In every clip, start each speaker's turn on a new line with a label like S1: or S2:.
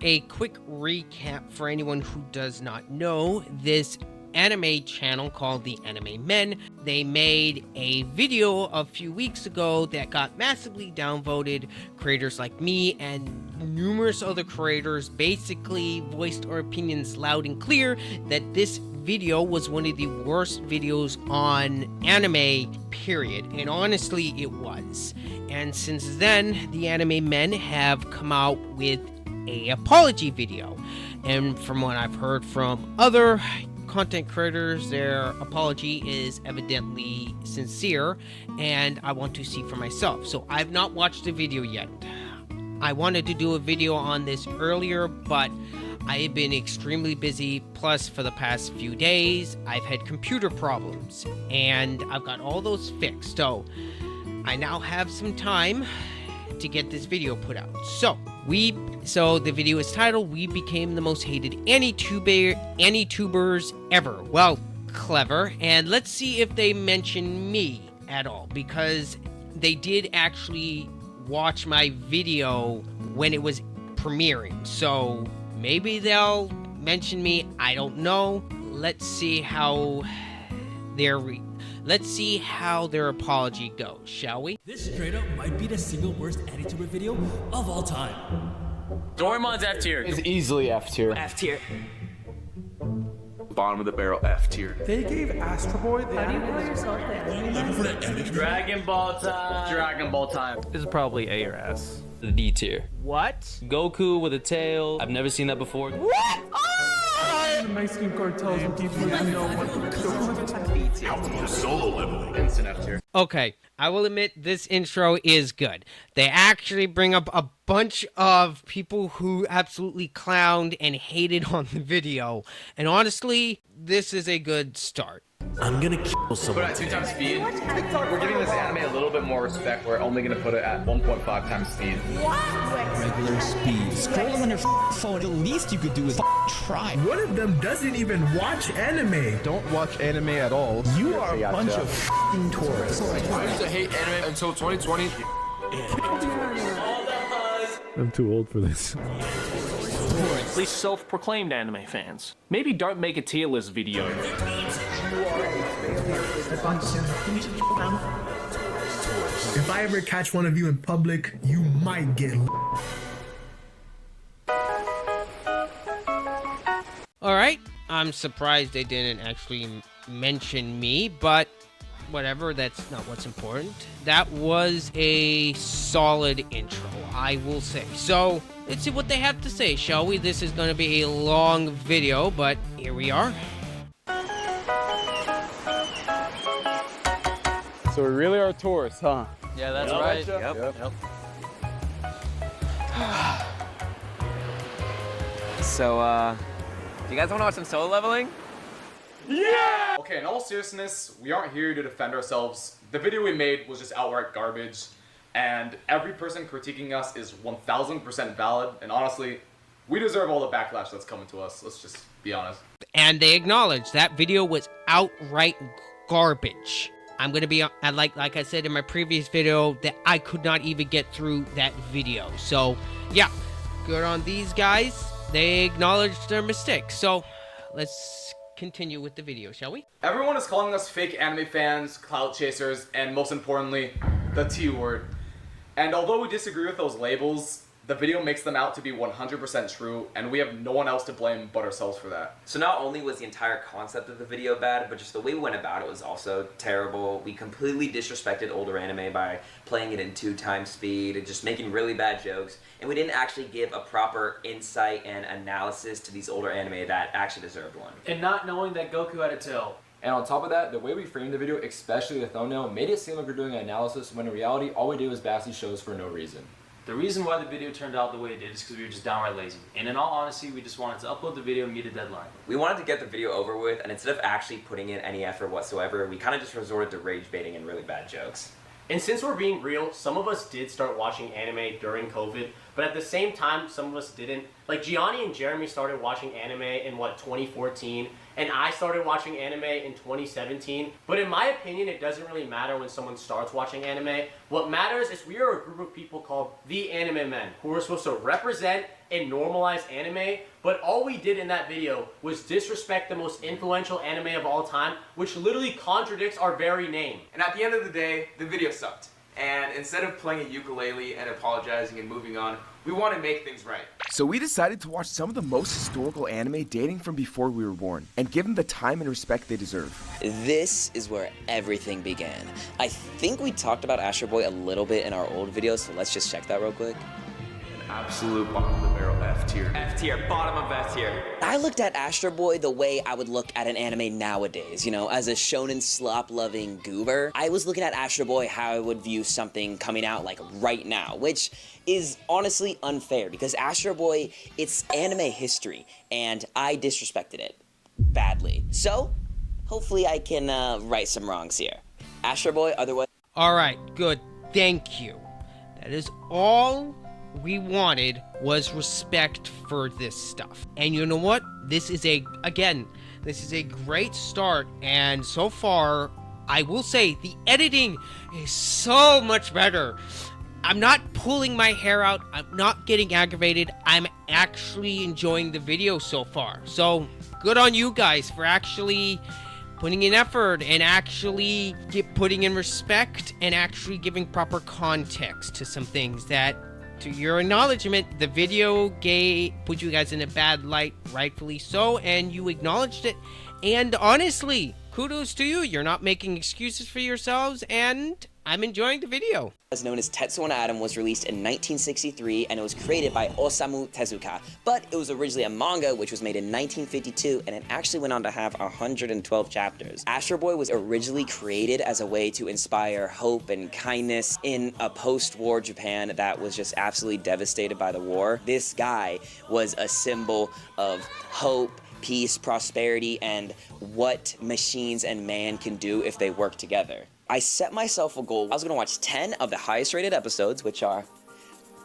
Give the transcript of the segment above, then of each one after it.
S1: a quick recap for anyone who does not know, this anime channel called The Anime Men, they made a video a few weeks ago that got massively downvoted. Creators like me and numerous other creators basically voiced our opinions loud and clear that this video was one of the worst videos on anime, period. And honestly, it was. And since then, the Anime Men have come out with a apology video. And from what I've heard from other content creators, their apology is evidently sincere, and I want to see for myself. So I've not watched the video yet. I wanted to do a video on this earlier, but I have been extremely busy. Plus, for the past few days, I've had computer problems, and I've got all those fixed. So I now have some time to get this video put out. So the video is titled "We Became the Most Hated Anitubers Ever." Well, clever. And let's see if they mention me at all, because they did actually watch my video when it was premiering. So maybe they'll mention me. I don't know. Let's see how their apology goes, shall we?
S2: This straight up might be the single worst Anituber video of all time.
S3: Doraemon's F tier.
S4: It's easily F tier.
S3: F tier.
S5: Bottom of the barrel F tier.
S6: They gave Astro Boy the
S3: Dragon Ball time. Dragon Ball time.
S7: This is probably A or S.
S4: The D tier.
S1: What?
S4: Goku with a tail. I've never seen that before.
S1: What?
S6: The Mexican cartels and people who know what
S5: Solo leveling.
S3: Instant F tier.
S1: Okay, I will admit this intro is good. They actually bring up a bunch of people who absolutely clowned and hated on the video. And honestly, this is a good start.
S2: I'm gonna kill someone.
S3: Put it at 2 times speed. We're giving this anime a little bit more respect. We're only gonna put it at 1.5 times speed.
S2: Regular speed. Scrolling on your phone. The least you could do is try.
S6: One of them doesn't even watch anime.
S8: Don't watch anime at all.
S2: You are a bunch of tourists.
S5: I used to hate anime until 2020.
S8: I'm too old for this.
S7: At least self-proclaimed anime fans. Maybe don't make a tier list video.
S6: If I ever catch one of you in public, you might get.
S1: Alright, I'm surprised they didn't actually mention me, but whatever, that's not what's important. That was a solid intro, I will say. So, let's see what they have to say, shall we? This is going to be a long video, but here we are.
S4: So we really are tourists, huh?
S7: Yeah, that's right.
S4: Yep.
S3: So, do you guys want to watch some solo leveling?
S5: Yeah! Okay, in all seriousness, we aren't here to defend ourselves. The video we made was just outright garbage, and every person critiquing us is 1000% valid, and honestly, we deserve all the backlash that's coming to us. Let's just be honest.
S1: And they acknowledge that video was outright garbage. I'm going to be, like I said in my previous video, that I could not even get through that video. So, yeah, good on these guys. They acknowledged their mistakes. So, let's continue with the video, shall we?
S5: Everyone is calling us fake anime fans, clout chasers, and most importantly, the T word. And although we disagree with those labels, the video makes them out to be 100% true, and we have no one else to blame but ourselves for that.
S9: So not only was the entire concept of the video bad, but just the way we went about it was also terrible. We completely disrespected older anime by playing it in 2 times speed and just making really bad jokes. And we didn't actually give a proper insight and analysis to these older anime that actually deserved one.
S7: And not knowing that Goku had a tail.
S4: And on top of that, the way we framed the video, especially the thumbnail, made it seem like we're doing an analysis when in reality, all we do is bash these shows for no reason.
S7: The reason why the video turned out the way it did is because we were just downright lazy. And in all honesty, we just wanted to upload the video and meet a deadline.
S9: We wanted to get the video over with, and instead of actually putting in any effort whatsoever, we kind of just resorted to rage baiting and really bad jokes.
S10: And since we're being real, some of us did start watching anime during COVID, but at the same time, some of us didn't. Like Gianni and Jeremy started watching anime in 2014, and I started watching anime in 2017. But in my opinion, it doesn't really matter when someone starts watching anime. What matters is we are a group of people called the Anime Men, who are supposed to represent and normalize anime, but all we did in that video was disrespect the most influential anime of all time, which literally contradicts our very name.
S11: And at the end of the day, the video sucked. And instead of playing a ukulele and apologizing and moving on, we want to make things right.
S12: So we decided to watch some of the most historical anime dating from before we were born, and give them the time and respect they deserve.
S13: This is where everything began. I think we talked about Astro Boy a little bit in our old videos, so let's just check that real quick.
S11: Absolute bottom of the barrel F tier.
S9: F tier, bottom of F tier.
S13: I looked at Astro Boy the way I would look at an anime nowadays, you know, as a shonen slop-loving goober. I was looking at Astro Boy how I would view something coming out like right now, which is honestly unfair because Astro Boy, it's anime history, and I disrespected it badly. So, hopefully I can right some wrongs here. Astro Boy, otherwise...
S1: Alright, good. Thank you. That is all we wanted, was respect for this stuff. And you know what? This is a great start, and so far, I will say, the editing is so much better. I'm not pulling my hair out, I'm not getting aggravated, I'm actually enjoying the video so far. So, good on you guys for actually putting in effort and actually putting in respect and actually giving proper context to some things that, to your acknowledgement, the video put you guys in a bad light, rightfully so, and you acknowledged it. And honestly, kudos to you. You're not making excuses for yourselves, and I'm enjoying the video.
S13: Known as Tetsuo no Atom was released in 1963 and it was created by Osamu Tezuka, but it was originally a manga which was made in 1952 and it actually went on to have 112 chapters. Astro Boy was originally created as a way to inspire hope and kindness in a post-war Japan that was just absolutely devastated by the war. This guy was a symbol of hope, peace, prosperity, and what machines and man can do if they work together. I set myself a goal. I was gonna watch 10 of the highest rated episodes, which are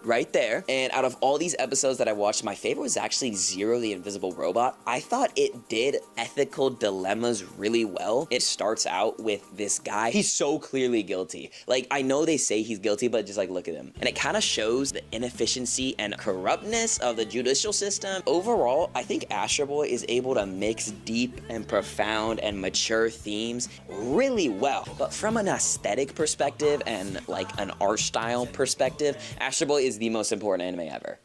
S13: right there. And out of all these episodes that I watched, my favorite was actually Zero the Invisible Robot. I thought it did ethical dilemmas really well. It starts out with this guy. He's so clearly guilty. Like, I know they say he's guilty, but just like, look at him. And it kind of shows the inefficiency and corruptness of the judicial system. Overall, I think Astro Boy is able to mix deep and profound and mature themes really well. But from an aesthetic perspective and like an art style perspective, Astro Boy is the most important anime ever.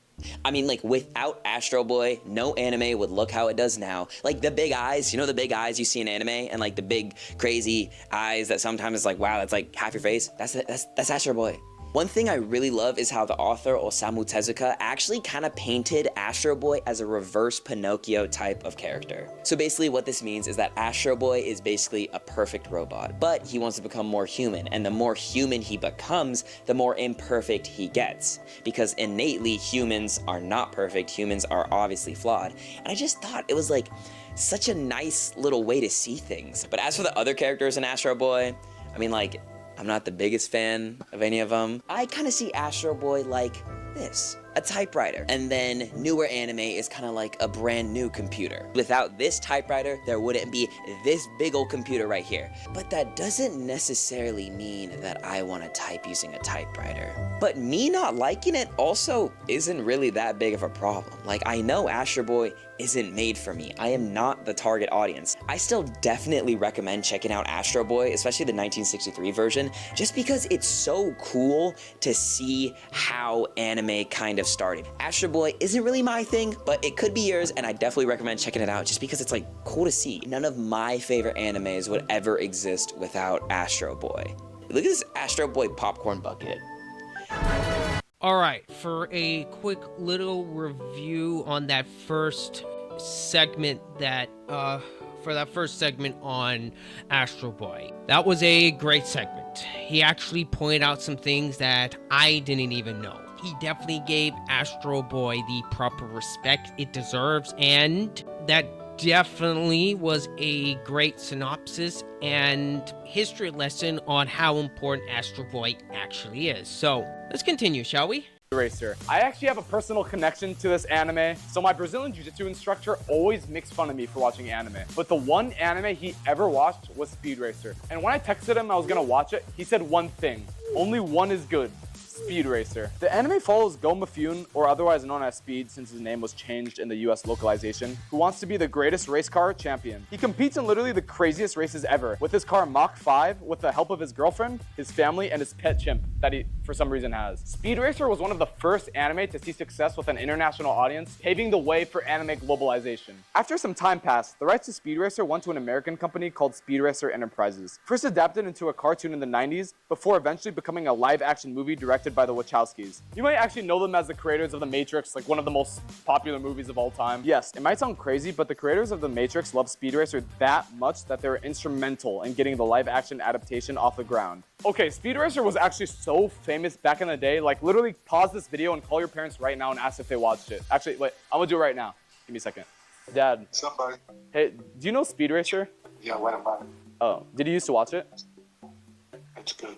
S13: I mean, like, without Astro Boy, no anime would look how it does now. Like, the big eyes, you know the big eyes you see in anime? And, like, the big, crazy eyes that sometimes is like, wow, that's like half your face? That's Astro Boy. One thing I really love is how the author Osamu Tezuka actually kind of painted Astro Boy as a reverse Pinocchio type of character. So basically what this means is that Astro Boy is basically a perfect robot, but he wants to become more human, and the more human he becomes, the more imperfect he gets. Because innately, humans are not perfect, humans are obviously flawed. And I just thought it was like such a nice little way to see things. But as for the other characters in Astro Boy, I mean, like, I'm not the biggest fan of any of them. I kind of see Astro Boy like this, a typewriter. And then newer anime is kind of like a brand new computer. Without this typewriter, there wouldn't be this big old computer right here. But that doesn't necessarily mean that I want to type using a typewriter. But me not liking it also isn't really that big of a problem. Like, I know Astro Boy isn't made for me. I am not the target audience. I still definitely recommend checking out Astro Boy, especially the 1963 version, just because it's so cool to see how anime kind of started. Astro Boy isn't really my thing, but it could be yours, and I definitely recommend checking it out just because it's like cool to see. None of my favorite animes would ever exist without Astro Boy. Look at this Astro Boy popcorn bucket.
S1: Alright, for a quick little review on that first segment on Astro Boy. That was a great segment. He actually pointed out some things that I didn't even know. He definitely gave Astro Boy the proper respect it deserves, and that definitely was a great synopsis and history lesson on how important Astro Boy actually is. So, let's continue, shall we?
S5: Racer. I actually have a personal connection to this anime, so my Brazilian Jiu-Jitsu instructor always makes fun of me for watching anime. But the one anime he ever watched was Speed Racer. And when I texted him I was gonna watch it, he said one thing. Only one is good. Speed Racer. The anime follows Go Mifune, or otherwise known as Speed since his name was changed in the US localization, who wants to be the greatest race car champion. He competes in literally the craziest races ever, with his car Mach 5, with the help of his girlfriend, his family, and his pet chimp that he, for some reason, has. Speed Racer was one of the first anime to see success with an international audience, paving the way for anime globalization. After some time passed, the rights to Speed Racer went to an American company called Speed Racer Enterprises, first adapted into a cartoon in the 90s, before eventually becoming a live-action movie directed by the Wachowskis. You might actually know them as the creators of The Matrix, like one of the most popular movies of all time. Yes, it might sound crazy, but the creators of The Matrix love Speed Racer that much that they were instrumental in getting the live-action adaptation off the ground. Okay, Speed Racer was actually so famous back in the day, like literally pause this video and call your parents right now and ask if they watched it. Actually, wait, I'm gonna do it right now. Give me a second. Dad.
S14: Somebody.
S5: Hey, do you know Speed Racer?
S14: Yeah, what about it?
S5: Oh, did you used to watch it?
S14: It's good.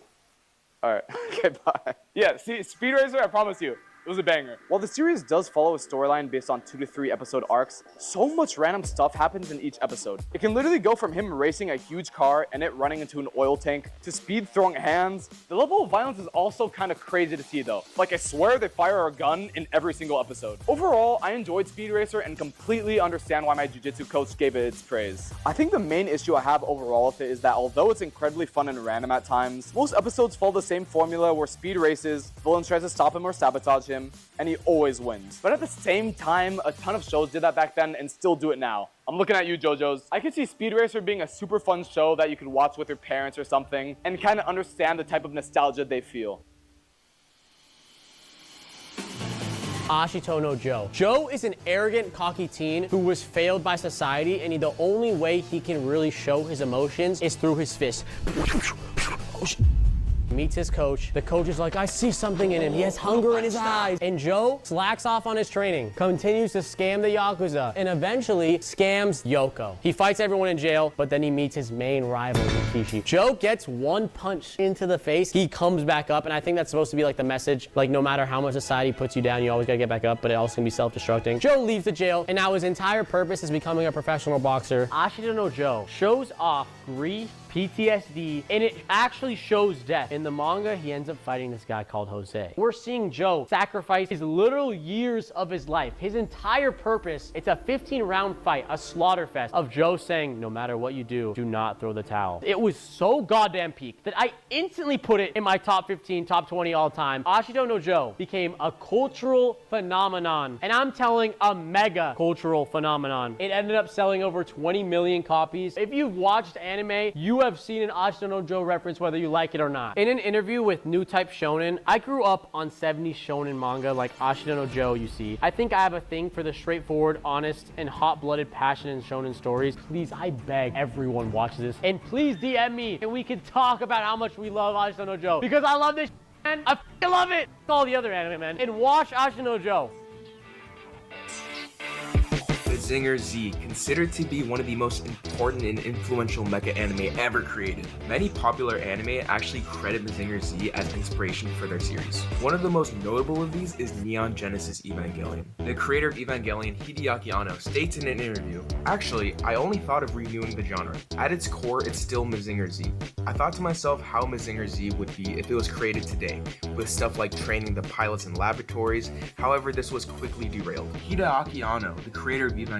S5: Alright, okay, bye. Yeah, see, Speed Racer, I promise you, it was a banger. While the series does follow a storyline based on 2 to 3 episode arcs, so much random stuff happens in each episode. It can literally go from him racing a huge car and it running into an oil tank, to Speed throwing hands. The level of violence is also kind of crazy to see though. Like I swear they fire a gun in every single episode. Overall, I enjoyed Speed Racer and completely understand why my jiu-jitsu coach gave it its praise. I think the main issue I have overall with it is that although it's incredibly fun and random at times, most episodes follow the same formula where Speed races, villain tries to stop him or sabotage him, and he always wins. But at the same time, a ton of shows did that back then and still do it now. I'm looking at you, JoJo's. I could see Speed Racer being a super fun show that you could watch with your parents or something and kind of understand the type of nostalgia they feel.
S10: Ashito no Joe. Joe is an arrogant, cocky teen who was failed by society, and the only way he can really show his emotions is through his fists. Meets his coach. The coach is like, I see something in him. He has hunger in his eyes. And Joe slacks off on his training, continues to scam the Yakuza, and eventually scams Yoko. He fights everyone in jail, but then he meets his main rival, Rikishi. Joe gets one punch into the face. He comes back up, and I think that's supposed to be like the message, like no matter how much society puts you down, you always gotta get back up, but it also can be self-destructing. Joe leaves the jail, and now his entire purpose is becoming a professional boxer. Ashito no Joe shows off grief, PTSD, and it actually shows death. In the manga, he ends up fighting this guy called Jose. We're seeing Joe sacrifice his literal years of his life. His entire purpose, it's a 15-round fight, a slaughter fest of Joe saying, no matter what you do not throw the towel. It was so goddamn peak that I instantly put it in my top 15, top 20 all time. Ashito no Joe became a cultural phenomenon, and I'm telling a mega cultural phenomenon. It ended up selling over 20 million copies. If you've watched anime, you have seen an Ashito no Joe reference whether you like it or not. In an interview with New Type Shonen, I grew up on 70s shonen manga like Ashito no Joe, you see. I think I have a thing for the straightforward, honest, and hot-blooded passion in shonen stories. Please, I beg everyone watch this. And please DM me and we can talk about how much we love Ashito no Joe. Because I love this man. I f***ing love it. All the other anime, man. And watch Ashito no Joe.
S12: Mazinger Z, considered to be one of the most important and influential mecha anime ever created. Many popular anime actually credit Mazinger Z as inspiration for their series. One of the most notable of these is Neon Genesis Evangelion. The creator of Evangelion, Hideaki Anno, states in an interview, "Actually, I only thought of renewing the genre. At its core, it's still Mazinger Z. I thought to myself how Mazinger Z would be if it was created today, with stuff like training the pilots in laboratories. However, this was quickly derailed." Hideaki Anno, the creator of Evangelion,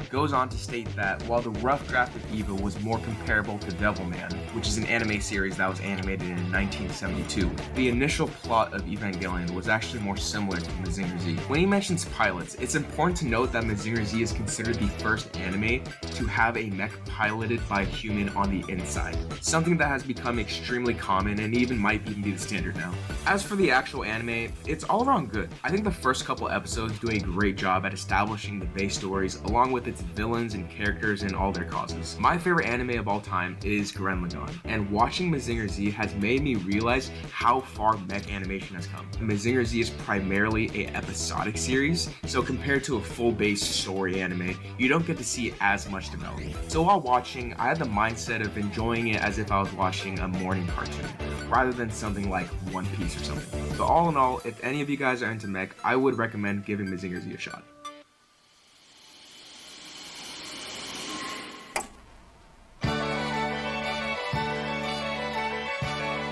S12: goes on to state that while the rough draft of Eva was more comparable to Devilman, which is an anime series that was animated in 1972, the initial plot of Evangelion was actually more similar to Mazinger Z. When he mentions pilots, it's important to note that Mazinger Z is considered the first anime to have a mech piloted by a human on the inside, something that has become extremely common and even might even be the standard now. As for the actual anime, it's all around good. I think the first couple episodes do a great job at establishing the base stories along with its villains and characters and all their causes. My favorite anime of all time is Gurren Lagann, and watching Mazinger Z has made me realize how far mech animation has come. Mazinger Z is primarily an episodic series, so compared to a full-base story anime, you don't get to see as much development. So while watching, I had the mindset of enjoying it as if I was watching a morning cartoon. rather than something like One Piece or something. So all in all, if any of you guys are into mech, I would recommend giving Mazinger Z a shot.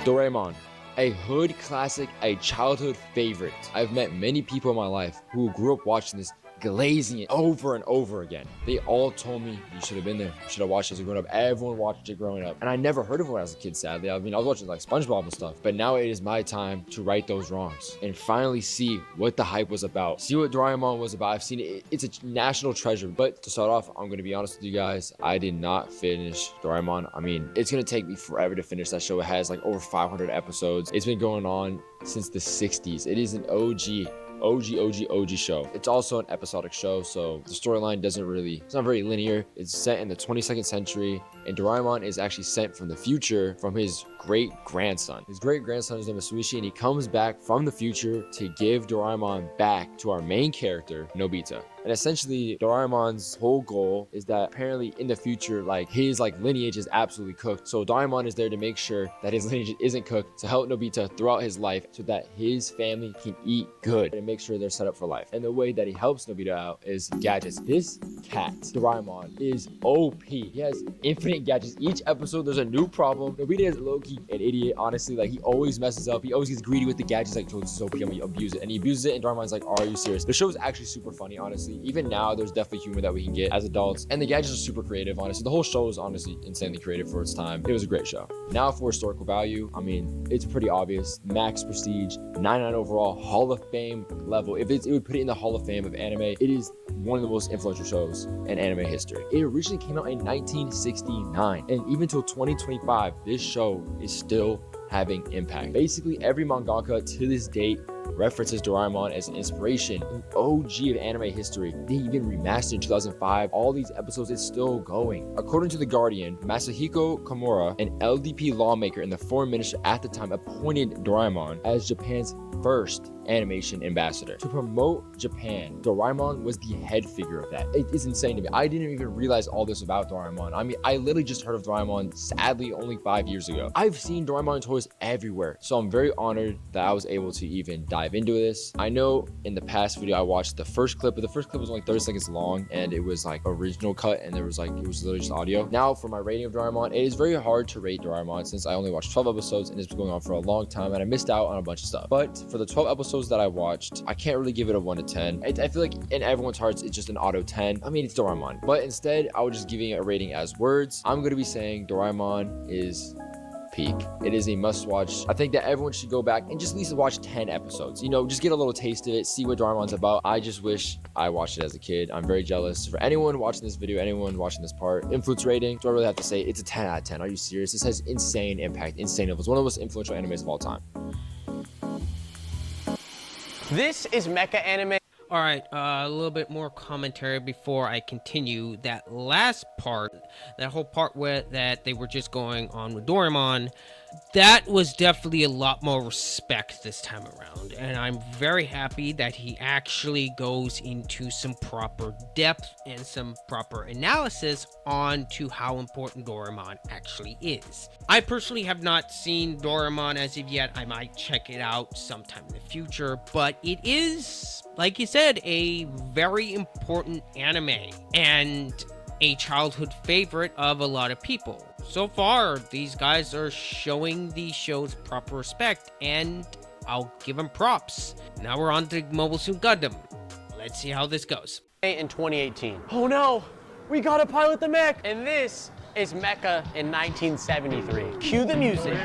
S15: Doraemon, a hood classic, a childhood favorite. I've met many people in my life who grew up watching this, glazing it over and over again. They all told me, you should have been there. You should have watched it as a grown up. Everyone watched it growing up. And I never heard of it when I was a kid, sadly. I mean, I was watching like SpongeBob and stuff. But now it is my time to right those wrongs and finally see what the hype was about. See what Doraemon was about. I've seen it. It's a national treasure. But to start off, I'm going to be honest with you guys. I did not finish Doraemon. I mean, it's going to take me forever to finish that show. It has like over 500 episodes. It's been going on since the 60s. It is an OG show. It's also an episodic show, so the storyline it's not very linear. It's set in the 22nd century, and Doraemon is actually sent from the future from his great-grandson. His great-grandson's name is Suishi, and he comes back from the future to give Doraemon back to our main character, Nobita. And essentially, Doraemon's whole goal is that apparently in the future, like his lineage is absolutely cooked. So Doraemon is there to make sure that his lineage isn't cooked, to help Nobita throughout his life so that his family can eat good and make sure they're set up for life. And the way that he helps Nobita out is gadgets. This cat, Doraemon, is OP. He has infinite gadgets. Each episode, there's a new problem. Nobita is low-key an idiot, honestly. Like, he always messes up. He always gets greedy with the gadgets. Like, oh, this is OP, I'm gonna abuse it. And he abuses it, and Doraemon's like, are you serious? The show is actually super funny, honestly. Even now, there's definitely humor that we can get as adults. And the gadgets are super creative, honestly. The whole show is honestly insanely creative for its time. It was a great show. Now for historical value, I mean, it's pretty obvious. Max prestige, 99 overall, Hall of Fame level. If it would put it in the Hall of Fame of anime, it is one of the most influential shows in anime history. It originally came out in 1969, and even till 2025, this show is still having impact. Basically, every mangaka to this date references Doraemon as an inspiration, an OG of anime history. They even remastered in 2005. All these episodes, it's still going. According to The Guardian, Masahiko Komura, an LDP lawmaker and the foreign minister at the time, appointed Doraemon as Japan's first animation ambassador. To promote Japan, Doraemon was the head figure of that. It is insane to me. I didn't even realize all this about Doraemon. I mean, I literally just heard of Doraemon, sadly, only 5 years ago. I've seen Doraemon toys everywhere, so I'm very honored that I was able to even dive into this. I know in the past video I watched the first clip, but the first clip was only 30 seconds long, and it was like original cut, and it was literally just audio. Now for my rating of Doraemon, it is very hard to rate Doraemon since I only watched 12 episodes, and it's been going on for a long time, and I missed out on a bunch of stuff. But for the 12 episodes that I watched, I can't really give it a 1 to 10. I feel like in everyone's hearts, it's just an auto 10. I mean, it's Doraemon. But instead, I was just giving it a rating as words. I'm going to be saying Doraemon is peak. It is a must-watch. I think that everyone should go back and just at least watch 10 episodes. You know, just get a little taste of it, see what Doraemon's about. I just wish I watched it as a kid. I'm very jealous. For anyone watching this video, anyone watching this part, influence rating, do I really have to say it's a 10 out of 10? Are you serious? This has insane impact, insane levels. One of the most influential animes of all time.
S10: This is Mecha Anime.
S1: All right, a little bit more commentary before I continue. That last part, that whole part where that they were just going on with Doraemon, that was definitely a lot more respect this time around, and I'm very happy that he actually goes into some proper depth and some proper analysis on to how important Doraemon actually is. I personally have not seen Doraemon as of yet. I might check it out sometime in the future, but it is, like you said, a very important anime and a childhood favorite of a lot of people. So far, these guys are showing these shows proper respect, and I'll give them props. Now we're on to Mobile Suit Gundam. Let's see how this goes.
S10: In 2018. Oh no, we gotta pilot the mech! And this is Mecha in 1973. Cue the music.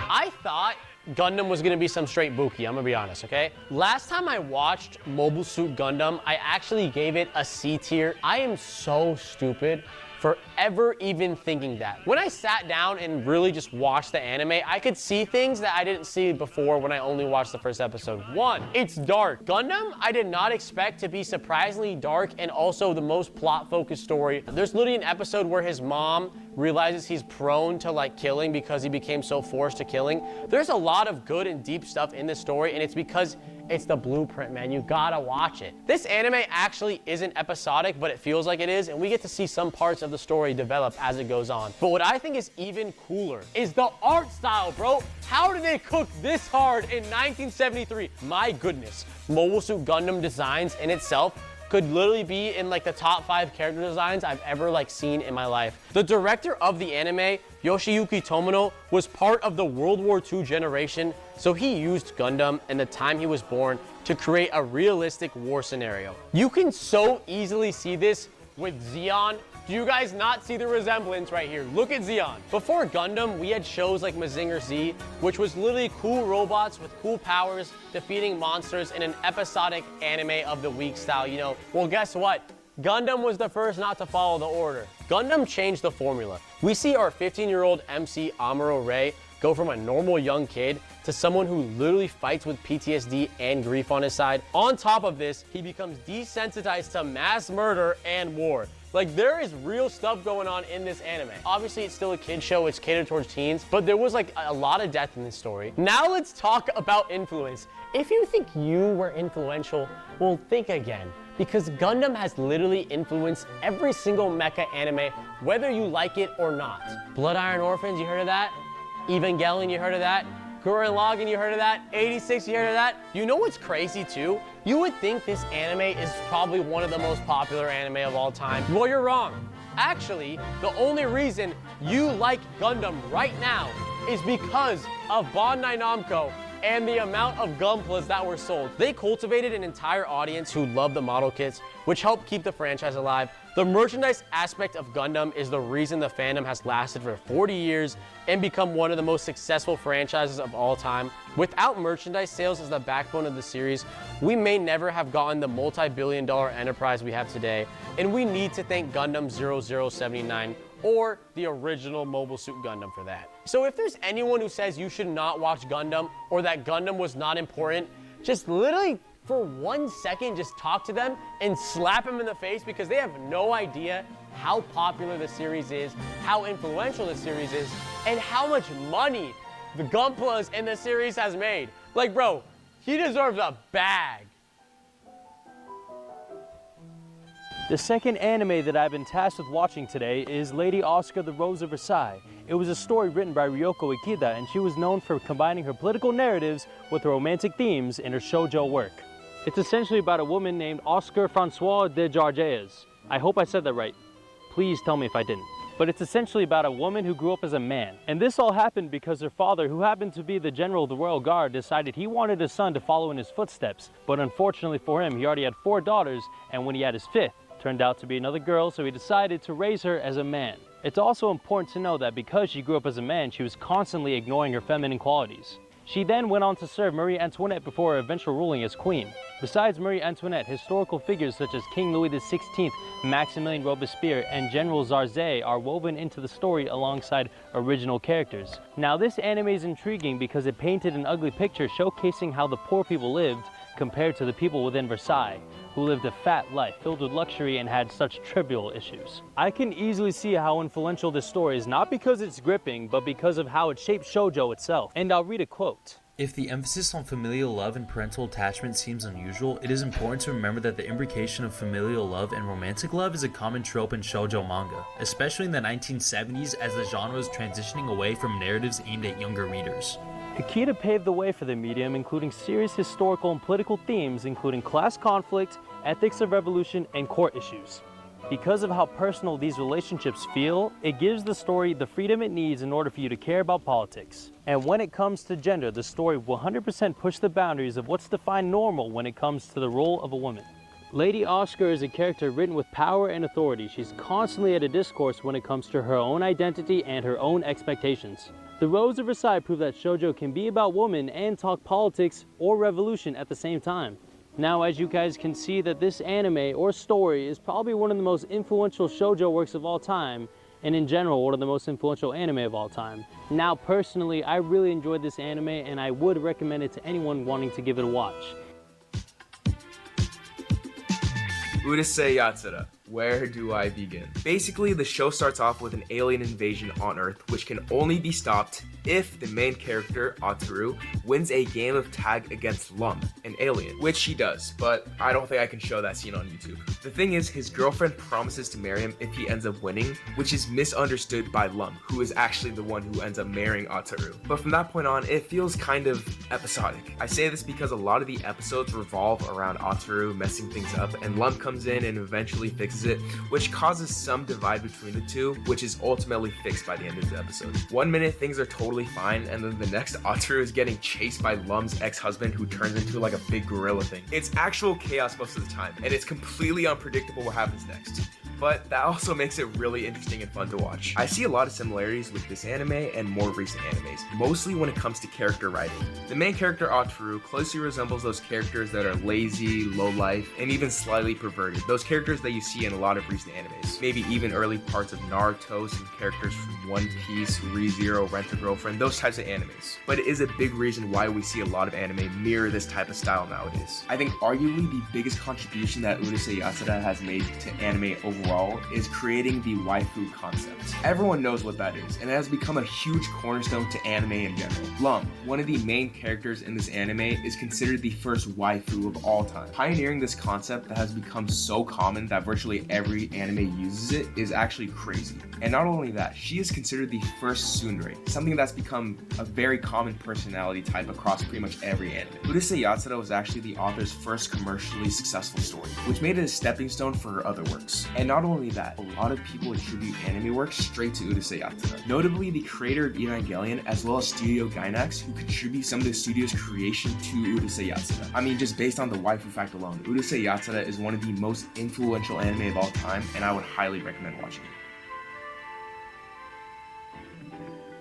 S10: I thought Gundam was gonna be some straight Buki, I'm gonna be honest, okay? Last time I watched Mobile Suit Gundam, I actually gave it a C tier. I am so stupid for ever even thinking that. When I sat down and really just watched the anime, I could see things that I didn't see before when I only watched the first episode. 1, it's dark. Gundam, I did not expect to be surprisingly dark and also the most plot-focused story. There's literally an episode where his mom realizes he's prone to like killing because he became so forced to killing. There's a lot of good and deep stuff in this story, and it's because It's the blueprint, man. You gotta watch it. This anime actually isn't episodic, but it feels like it is, and we get to see some parts of the story develop as it goes on. But what I think is even cooler is the art style, bro. How did they cook this hard in 1973? My goodness. Mobile Suit Gundam designs in itself could literally be in like the top 5 character designs I've ever like seen in my life. The director of the anime, Yoshiyuki Tomino, was part of the World War II generation, so he used Gundam and the time he was born to create a realistic war scenario. You can so easily see this with Zeon. Do you guys not see the resemblance right here? Look at Zeon. Before Gundam, we had shows like Mazinger Z, which was literally cool robots with cool powers defeating monsters in an episodic anime of the week style, you know. Well, guess what? Gundam was the first not to follow the order. Gundam changed the formula. We see our 15-year-old MC Amuro Ray go from a normal young kid to someone who literally fights with PTSD and grief on his side. On top of this, he becomes desensitized to mass murder and war. Like, there is real stuff going on in this anime. Obviously, it's still a kid show, it's catered towards teens, but there was like a lot of death in this story. Now let's talk about influence. If you think you were influential, well, think again. Because Gundam has literally influenced every single mecha anime, whether you like it or not. Blood Iron Orphans, you heard of that? Evangelion, you heard of that? Gurren Lagann, you heard of that? 86, you heard of that? You know what's crazy too? You would think this anime is probably one of the most popular anime of all time. Well, you're wrong. Actually, the only reason you like Gundam right now is because of Bandai Namco and the amount of Gunplas that were sold. They cultivated an entire audience who loved the model kits, which helped keep the franchise alive. The merchandise aspect of Gundam is the reason the fandom has lasted for 40 years and become one of the most successful franchises of all time. Without merchandise sales as the backbone of the series, we may never have gotten the multi-billion-dollar enterprise we have today, and we need to thank Gundam 0079 or the original Mobile Suit Gundam for that. So if there's anyone who says you should not watch Gundam or that Gundam was not important, just literally for 1 second, just talk to them and slap them in the face because they have no idea how popular the series is, how influential the series is, and how much money the Gunplas in the series has made. Like, bro, he deserves a bag.
S16: The second anime that I've been tasked with watching today is Lady Oscar the Rose of Versailles. It was a story written by Ryoko Ikeda, and she was known for combining her political narratives with romantic themes in her shoujo work. It's essentially about a woman named Oscar Francois de Jargeas. I hope I said that right. Please tell me if I didn't. But it's essentially about a woman who grew up as a man. And this all happened because her father, who happened to be the general of the Royal Guard, decided he wanted his son to follow in his footsteps. But unfortunately for him, he already had 4 daughters, and when he had his 5th, turned out to be another girl, so he decided to raise her as a man. It's also important to know that because she grew up as a man, she was constantly ignoring her feminine qualities. She then went on to serve Marie Antoinette before her eventual ruling as queen. Besides Marie Antoinette, historical figures such as King Louis XVI, Maximilien Robespierre, and General Zarzay are woven into the story alongside original characters. Now this anime is intriguing because it painted an ugly picture showcasing how the poor people lived compared to the people within Versailles, who lived a fat life filled with luxury and had such trivial issues. I can easily see how influential this story is, not because it's gripping, but because of how it shaped shoujo itself. And I'll read a quote.
S17: If the emphasis on familial love and parental attachment seems unusual, it is important to remember that the imbrication of familial love and romantic love is a common trope in shoujo manga, especially in the 1970s as the genre is transitioning away from narratives aimed at younger readers.
S16: Ikeda paved the way for the medium, including serious historical and political themes, including class conflict, ethics of revolution, and court issues. Because of how personal these relationships feel, it gives the story the freedom it needs in order for you to care about politics. And when it comes to gender, the story will 100% push the boundaries of what's defined normal when it comes to the role of a woman. Lady Oscar is a character written with power and authority. She's constantly at a discourse when it comes to her own identity and her own expectations. The Rose of Versailles prove that shoujo can be about women and talk politics or revolution at the same time. Now, as you guys can see, that this anime or story is probably one of the most influential shoujo works of all time, and in general, one of the most influential anime of all time. Now, personally, I really enjoyed this anime, and I would recommend it to anyone wanting to give it a watch.
S12: Urusei Yatsura. Where do I begin? Basically, the show starts off with an alien invasion on Earth, which can only be stopped if the main character, Ataru, wins a game of tag against Lum, an alien, which she does, but I don't think I can show that scene on YouTube. The thing is, his girlfriend promises to marry him if he ends up winning, which is misunderstood by Lum, who is actually the one who ends up marrying Ataru. But from that point on, it feels kind of episodic. I say this because a lot of the episodes revolve around Ataru messing things up, and Lum comes in and eventually fixes it, which causes some divide between the two, which is ultimately fixed by the end of the episode. 1 minute things are totally fine, and then the next Ataru is getting chased by Lum's ex-husband who turns into like a big gorilla thing. It's actual chaos most of the time, and it's completely unpredictable what happens next. But that also makes it really interesting and fun to watch. I see a lot of similarities with this anime and more recent animes, mostly when it comes to character writing. The main character Ataru closely resembles those characters that are lazy, low life, and even slightly perverted. Those characters that you see in a lot of recent animes. Maybe even early parts of Naruto, some characters from One Piece, ReZero, Rent-a-Girlfriend, those types of animes. But it is a big reason why we see a lot of anime mirror this type of style nowadays. I think arguably the biggest contribution that Urusei Yatsura has made to anime overall is creating the waifu concept. Everyone knows what that is, and it has become a huge cornerstone to anime in general. Lum, one of the main characters in this anime, is considered the first waifu of all time. Pioneering this concept that has become so common that virtually every anime uses it is actually crazy. And not only that, she is considered the first tsundere, something that's become a very common personality type across pretty much every anime. Urusei Yatsura was actually the author's first commercially successful story, which made it a stepping stone for her other works. And not only that, a lot of people attribute anime work straight to Urusei Yatsura. Notably, the creator of Evangelion, as well as Studio Gainax, who contribute some of the studio's creation to Urusei Yatsura. I mean, just based on the waifu fact alone, Urusei Yatsura is one of the most influential anime of all time, and I would highly recommend watching it.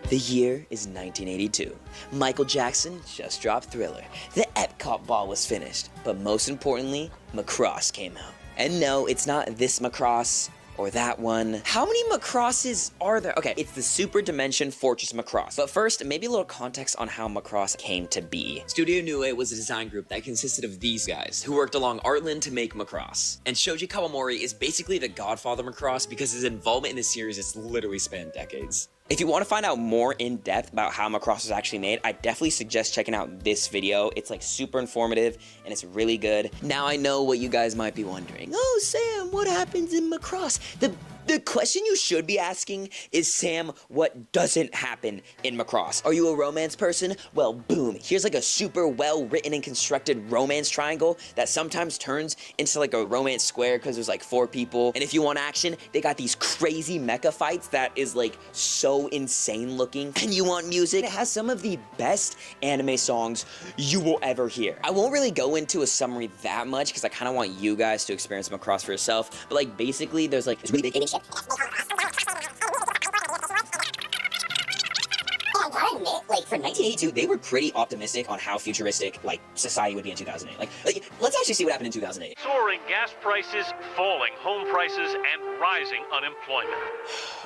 S13: The year is 1982. Michael Jackson just dropped Thriller. The Epcot ball was finished, but most importantly, Macross came out. And no, it's not this Macross or that one. How many Macrosses are there? Okay, it's the Super Dimension Fortress Macross. But first, maybe a little context on how Macross came to be. Studio Nue was a design group that consisted of these guys, who worked along Artland to make Macross. And Shoji Kawamori is basically the godfather of Macross because his involvement in the series has literally spanned decades. If you want to find out more in depth about how Macross was actually made, I definitely suggest checking out this video. It's like super informative and it's really good. Now I know what you guys might be wondering. Oh, Sam, what happens in Macross? The question you should be asking is, Sam, what doesn't happen in Macross? Are you a romance person? Well, boom, here's like a super well-written and constructed romance triangle that sometimes turns into like a romance square because there's like 4 people. And if you want action, they got these crazy mecha fights that is like so insane looking. And you want music? It has some of the best anime songs you will ever hear. I won't really go into a summary that much because I kind of want you guys to experience Macross for yourself. But like basically there's like this really big alien ship. Like for 1982, they were pretty optimistic on how futuristic like society would be in 2008. Like let's actually see what happened in 2008.
S18: Soaring gas prices, falling home prices, and rising unemployment.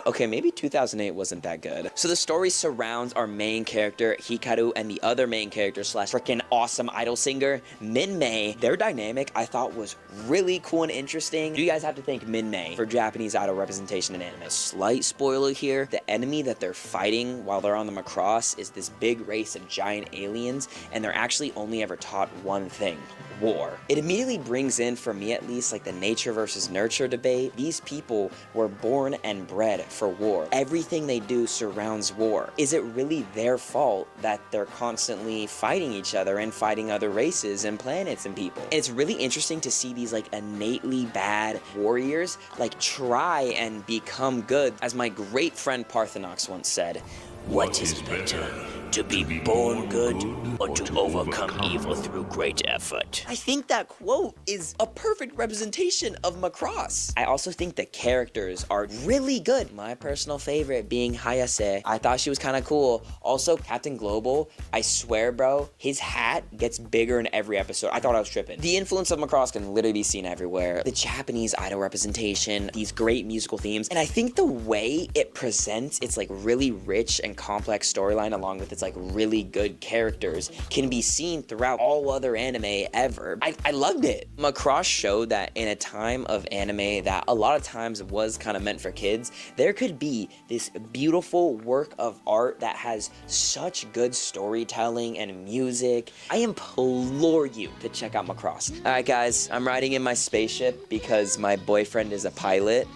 S13: Okay, maybe 2008 wasn't that good. So the story surrounds our main character, Hikaru, and the other main character slash freaking awesome idol singer, Min-Mei. Their dynamic I thought was really cool and interesting. You guys have to thank Min-Mei for Japanese idol representation in anime. Slight spoiler here, the enemy that they're fighting while they're on the Macross is this big race of giant aliens, and they're actually only ever taught one thing: war. It immediately brings in, for me at least, like the nature versus nurture debate. These people were born and bred for war. Everything they do surrounds war. Is it really their fault that they're constantly fighting each other and fighting other races and planets and people? And it's really interesting to see these like innately bad warriors like try and become good. As my great friend Parthenox once said, "What is better, to be born good or to overcome evil through great effort?" I think that quote is a perfect representation of Macross. I also think the characters are really good. My personal favorite being Hayase. I thought she was kind of cool. Also, Captain Global, I swear, bro, his hat gets bigger in every episode. I thought I was tripping. The influence of Macross can literally be seen everywhere. The Japanese idol representation, these great musical themes, and I think the way it presents its like really rich and complex storyline along with its like really good characters can be seen throughout all other anime ever. I loved it. Macross showed that in a time of anime that a lot of times was kind of meant for kids, there could be this beautiful work of art that has such good storytelling and music. I implore you to check out Macross. Alright guys, I'm riding in my spaceship because my boyfriend is a pilot.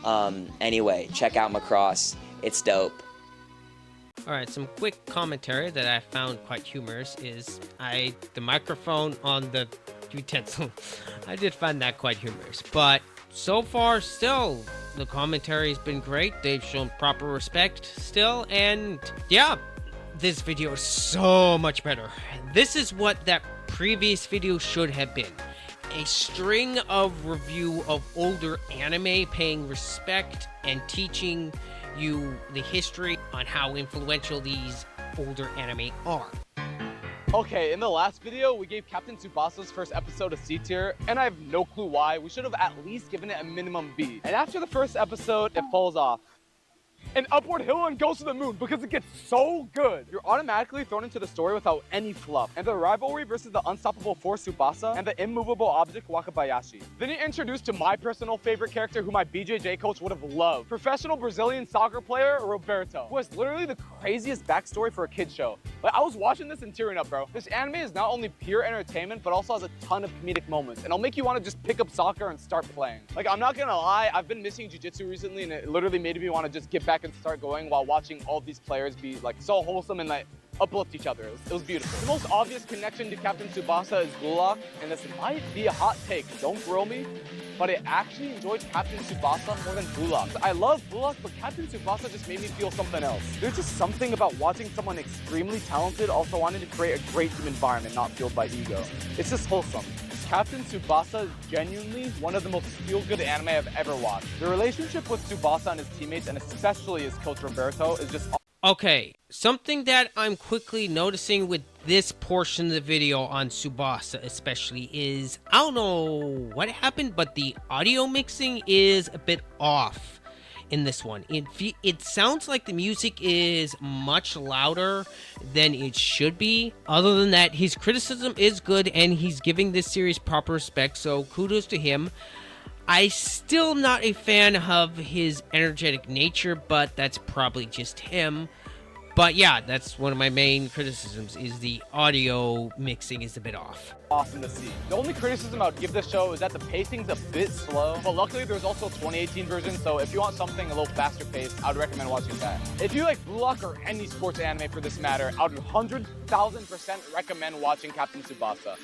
S13: Anyway, check out Macross. It's dope.
S1: Alright, some quick commentary that I found quite humorous is the microphone on the utensil. I did find that quite humorous. But so far, still, the commentary has been great. They've shown proper respect still. And yeah, this video is so much better. This is what that previous video should have been. A string of review of older anime, paying respect and teaching you the history on how influential these older anime are.
S19: Okay, in the last video, we gave Captain Tsubasa's first episode a C tier, and I have no clue why. We should have at least given it a minimum B. And after the first episode, it falls off. An upward hill and goes to the moon because it gets so good. You're automatically thrown into the story without any fluff. And the rivalry versus the unstoppable force Tsubasa and the immovable object Wakabayashi. Then you're introduced to my personal favorite character who my BJJ coach would have loved. Professional Brazilian soccer player Roberto, who has literally the craziest backstory for a kid's show. Like, I was watching this and tearing up, bro. This anime is not only pure entertainment, but also has a ton of comedic moments. And it'll make you want to just pick up soccer and start playing. Like, I'm not gonna lie, I've been missing jiu-jitsu recently, and it literally made me want to just get back and start going while watching all these players be like so wholesome and like uplift each other. It was beautiful. The most obvious connection to Captain Tsubasa is Bullock, and this might be a hot take, don't grill me, but I actually enjoyed Captain Tsubasa more than Bullock. I love Bullock, but Captain Tsubasa just made me feel something else. There's just something about watching someone extremely talented also wanting to create a great team environment not fueled by ego. It's just wholesome. Captain Tsubasa is genuinely one of the most feel-good anime I've ever watched. The relationship with Tsubasa and his teammates, and especially his coach Roberto, is just...
S1: Okay, something that I'm quickly noticing with this portion of the video on Tsubasa especially is, I don't know what happened, but the audio mixing is a bit off in this one. It sounds like the music is much louder than it should be. Other than that, his criticism is good and he's giving this series proper respect, so kudos to him. I'm still not a fan of his energetic nature, but that's probably just him. But yeah, that's one of my main criticisms, is the audio mixing is a bit off.
S19: Awesome to see. The only criticism I would give this show is that the pacing's a bit slow, but luckily there's also a 2018 version, so if you want something a little faster paced, I would recommend watching that. If you like Bullock or any sports anime for this matter, I would 100,000% recommend watching Captain Tsubasa.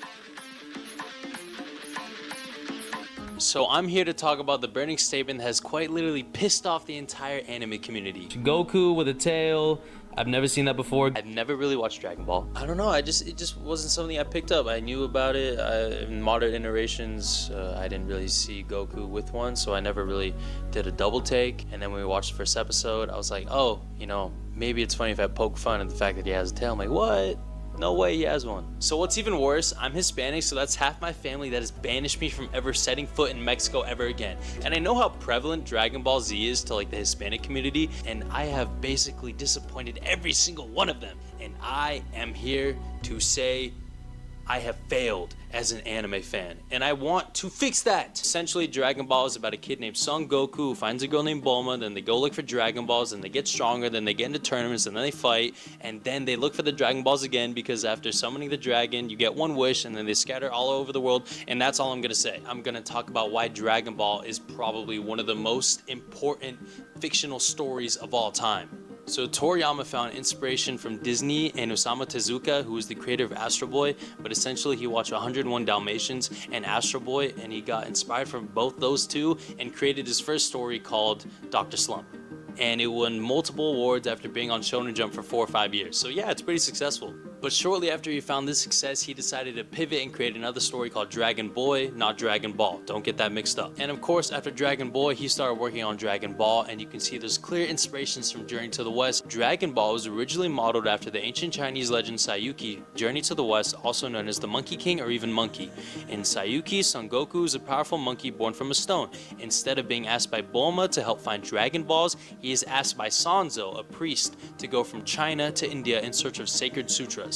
S7: So I'm here to talk about the burning statement that has quite literally pissed off the entire anime community. Goku with a tail. I've never seen that before. I've never really watched Dragon Ball. I don't know, it just wasn't something I picked up. I knew about it. In modern iterations, I didn't really see Goku with one, so I never really did a double take. And then when we watched the first episode, I was like, oh, you know, maybe it's funny if I poke fun at the fact that he has a tail. I'm like, what? No way he has one. So what's even worse, I'm Hispanic, so that's half my family that has banished me from ever setting foot in Mexico ever again. And I know how prevalent Dragon Ball Z is to like the Hispanic community, and I have basically disappointed every single one of them. And I am here to say I have failed as an anime fan, and I want to fix that. Essentially, Dragon Ball is about a kid named Son Goku who finds a girl named Bulma, then they go look for Dragon Balls, and they get stronger, then they get into tournaments, and then they fight, and then they look for the Dragon Balls again, because after summoning the dragon, you get one wish, and then they scatter all over the world, and that's all I'm gonna say. I'm gonna talk about why Dragon Ball is probably one of the most important fictional stories of all time. So Toriyama found inspiration from Disney and Osamu Tezuka, who was the creator of Astro Boy, but essentially he watched 101 Dalmatians and Astro Boy, and he got inspired from both those two and created his first story called Dr. Slump. And it won multiple awards after being on Shonen Jump for 4 or 5 years. So yeah, it's pretty successful. But shortly after he found this success, he decided to pivot and create another story called Dragon Boy, not Dragon Ball. Don't get that mixed up. And of course, after Dragon Boy, he started working on Dragon Ball, and you can see there's clear inspirations from Journey to the West. Dragon Ball was originally modeled after the ancient Chinese legend Saiyuki, Journey to the West, also known as the Monkey King or even Monkey. In Saiyuki, Son Goku is a powerful monkey born from a stone. Instead of being asked by Bulma to help find Dragon Balls, he is asked by Sanzo, a priest, to go from China to India in search of sacred sutras.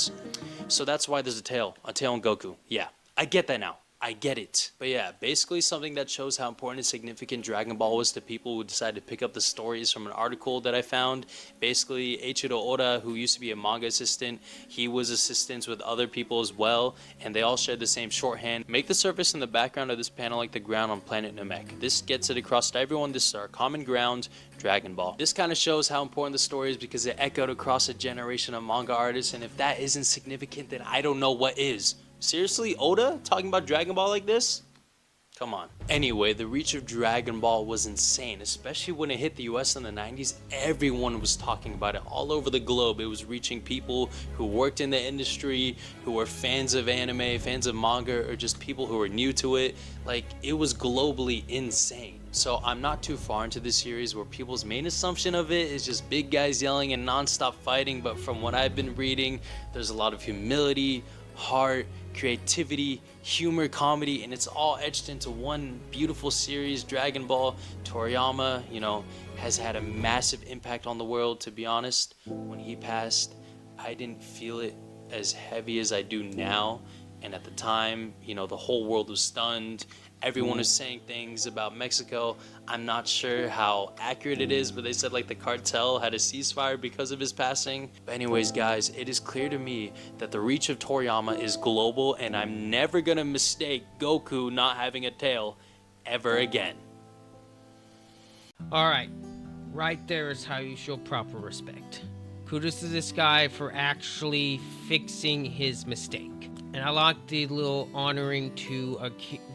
S7: So that's why there's a tail on Goku. Yeah, I get that now. I get it. But yeah, basically something that shows how important and significant Dragon Ball was to people who decided to pick up the stories from an article that I found. Basically, Eiichiro Oda, who used to be a manga assistant, he was assistants with other people as well, and they all shared the same shorthand. Make the surface and the background of this panel like the ground on planet Namek. This gets it across to everyone. This is our common ground, Dragon Ball. This kind of shows how important the story is because it echoed across a generation of manga artists, and if that isn't significant, then I don't know what is. Seriously, Oda talking about Dragon Ball like this? Come on. Anyway, the reach of Dragon Ball was insane, especially when it hit the US in the 90s. Everyone was talking about it all over the globe. It was reaching people who worked in the industry, who were fans of anime, fans of manga, or just people who were new to it. Like, it was globally insane. So I'm not too far into this series where people's main assumption of it is just big guys yelling and non-stop fighting, but from what I've been reading, there's a lot of humility, heart, creativity, humor, comedy, and it's all etched into one beautiful series. Dragon Ball. Toriyama, you know, has had a massive impact on the world, to be honest. When he passed, I didn't feel it as heavy as I do now, and at the time, you know, the whole world was stunned. Everyone was saying things about Mexico. I'm not sure how accurate it is, but they said like the cartel had a ceasefire because of his passing. But anyways, guys, it is clear to me that the reach of Toriyama is global, and I'm never gonna mistake Goku not having a tail ever again.
S1: Alright, right there is how you show proper respect. Kudos to this guy for actually fixing his mistake. And I like the little honoring to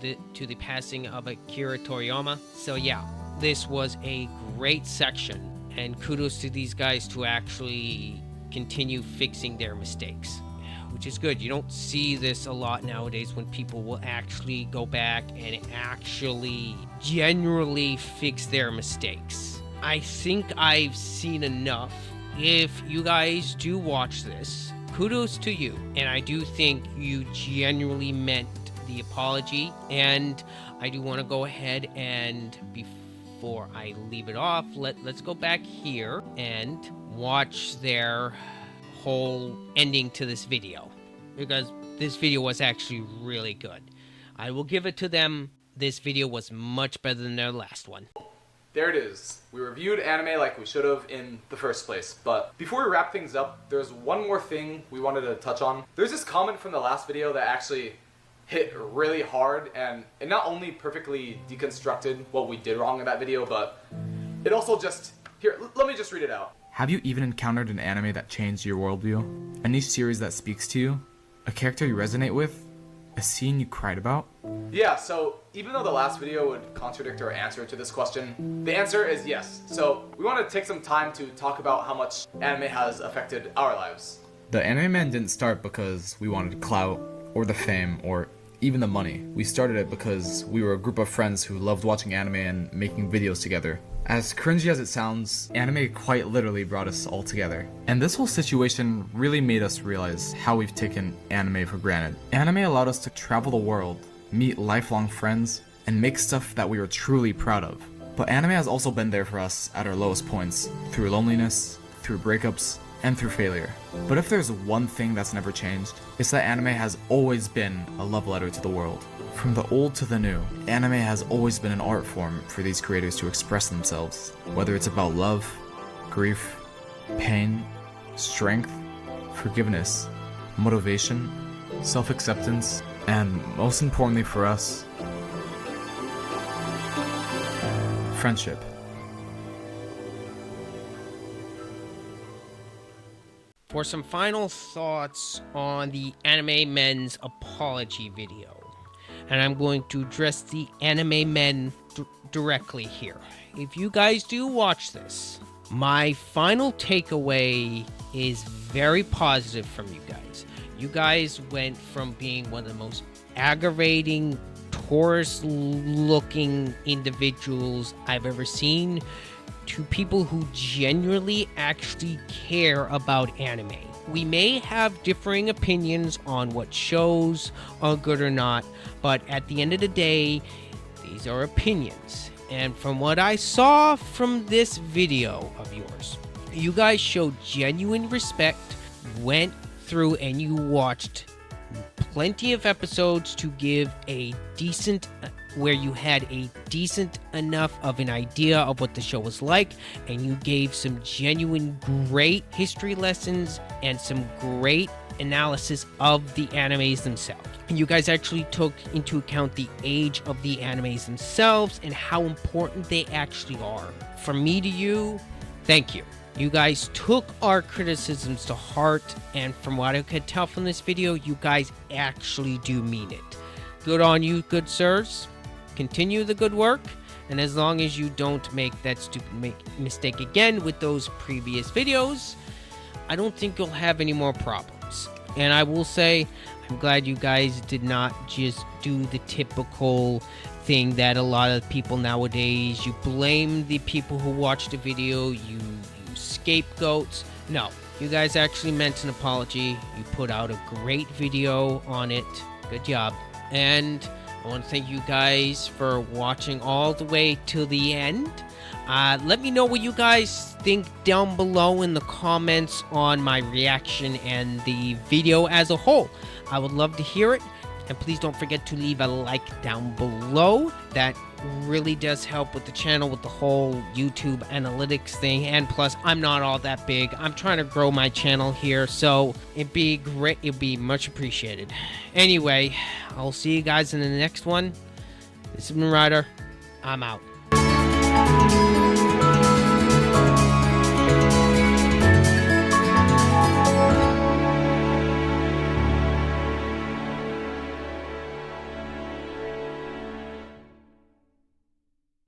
S1: the passing of Akira Toriyama. So yeah, this was a great section, and kudos to these guys to actually continue fixing their mistakes, which is good. You don't see this a lot nowadays when people will actually go back and actually genuinely fix their mistakes. I think I've seen enough. If you guys do watch this, kudos to you, and I do think you genuinely meant the apology. And I do want to go ahead and, before I leave it off, let's go back here and watch their whole ending to this video, because this video was actually really good. I will give it to them. This video was much better than their last one.
S5: There it is. We reviewed anime like we should have in the first place. But before we wrap things up, there's one more thing we wanted to touch on. There's this comment from the last video that actually hit really hard, and it not only perfectly deconstructed what we did wrong in that video, but it also just... Here, let me just read it out.
S12: Have you even encountered an anime that changed your worldview? A new series that speaks to you? A character you resonate with? A scene you cried about?
S5: Yeah, so even though the last video would contradict our answer to this question, the answer is yes. So we want to take some time to talk about how much anime has affected our lives.
S12: The Anime Men didn't start because we wanted clout, or the fame, or even the money. We started it because we were a group of friends who loved watching anime and making videos together. As cringy as it sounds, anime quite literally brought us all together. And this whole situation really made us realize how we've taken anime for granted. Anime allowed us to travel the world, meet lifelong friends, and make stuff that we were truly proud of. But anime has also been there for us at our lowest points, through loneliness, through breakups, and through failure. But if there's one thing that's never changed, it's that anime has always been a love letter to the world. From the old to the new, anime has always been an art form for these creators to express themselves, whether it's about love, grief, pain, strength, forgiveness, motivation, self-acceptance, and most importantly for us, friendship.
S1: For some final thoughts on the Anime Men's apology video, and I'm going to address the Anime Men directly here. If you guys do watch this, my final takeaway is very positive from you guys. You guys went from being one of the most aggravating, tourist-looking individuals I've ever seen to people who genuinely actually care about anime. We may have differing opinions on what shows are good or not, but at the end of the day, these are opinions. And from what I saw from this video of yours, you guys showed genuine respect, went through and you watched plenty of episodes to give a decent, where you had a decent enough of an idea of what the show was like, and you gave some genuine great history lessons and some great analysis of the animes themselves. And you guys actually took into account the age of the animes themselves and how important they actually are. From me to you, thank you. You guys took our criticisms to heart, and from what I could tell from this video, you guys actually do mean it. Good on you, good sirs. Continue the good work, and as long as you don't make that stupid mistake again with those previous videos, I don't think you'll have any more problems. And I will say, I'm glad you guys did not just do the typical thing that a lot of people nowadays, you blame the people who watch the video, you scapegoats. No, you guys actually meant an apology. You put out a great video on it. Good job. And I want to thank you guys for watching all the way till the end. Let me know what you guys think down below in the comments on my reaction and the video as a whole. I would love to hear it. And please don't forget to leave a like down below. That really does help with the channel, with the whole YouTube analytics thing. And plus, I'm not all that big. I'm trying to grow my channel here, so it'd be great. It'd be much appreciated. Anyway, I'll see you guys in the next one. This has been Ryder. I'm out.